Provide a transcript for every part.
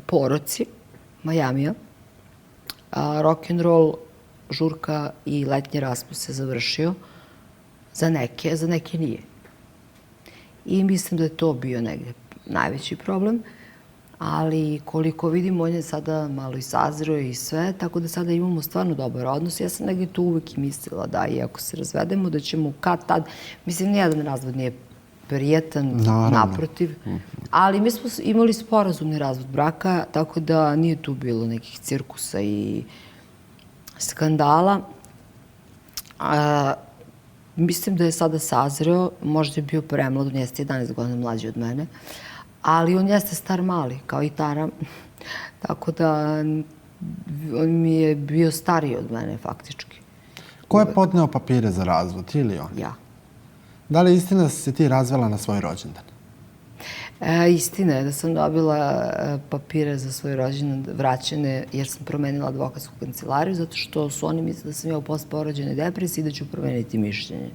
Poroci, Majamija, rock'n'roll, žurka i letnji raspust se završio. Za neke nije. I mislim da je to bio negde najveći problem. Ali koliko vidim, on je sada malo i sazreo i sve, tako da sada imamo stvarno dobar odnos. Ja sam negdje tu uvek i mislila da i ako se razvedemo, da ćemo kad tad, mislim, nijedan razvod nije prijetan, naprotiv, ali mi smo imali sporazumni razvod braka, tako da nije tu bilo nekih cirkusa i skandala. Mislim da je sada sazreo, možda je bio premlad, on jeste 11 godina mlađi od mene, ali on jeste star mali, kao i Tara, tako da on mi je bio stariji od mene, faktički. Ko je podneo papire za razvod, ti ili on? Ja. Da li je istina da si se ti razvela na svoj rođendan? Istina je da sam dobila papire za svoj rođendan vraćene jer sam promenila advokatsku kancelariju zato što su oni mislili da sam ja u postporođajnoj depresiji i da ću promeniti mišljenje.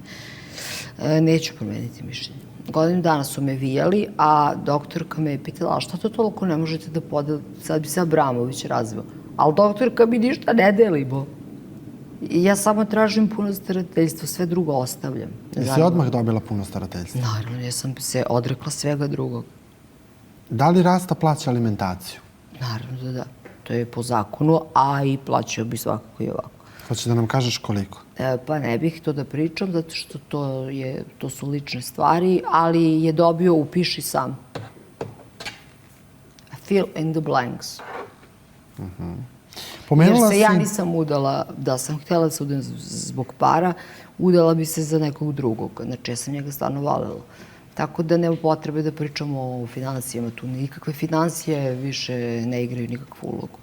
Neću promeniti mišljenje. Godinu dana su me vijali, a doktorka me je pitala, a šta to toliko ne možete da podelite? Sad bi se Abramović razveo. Ali doktorka mi ništa ne delimo. I ja samo tražim puno starateljstvo, sve drugo ostavljam. Jesi odmah dobila puno starateljstva? Naravno, ja sam se odrekla svega drugog. Da li Rasta plaća alimentaciju? Naravno da da. To je po zakonu, a i plaćao bi svakako i ovako. Hoće da nam kažeš koliko? Pa ne bih to da pričam, zato što to su lične stvari, ali je dobio upiši sam. Fill in the blanks. Jer se ja nisam udala, da sam htjela da se udam zbog para, udala bi se za nekog drugog. Znači, ja sam njega stvarno voljela. Tako da nema potrebe da pričamo o financijama tu. Nikakve financije više ne igraju nikakvu ulogu.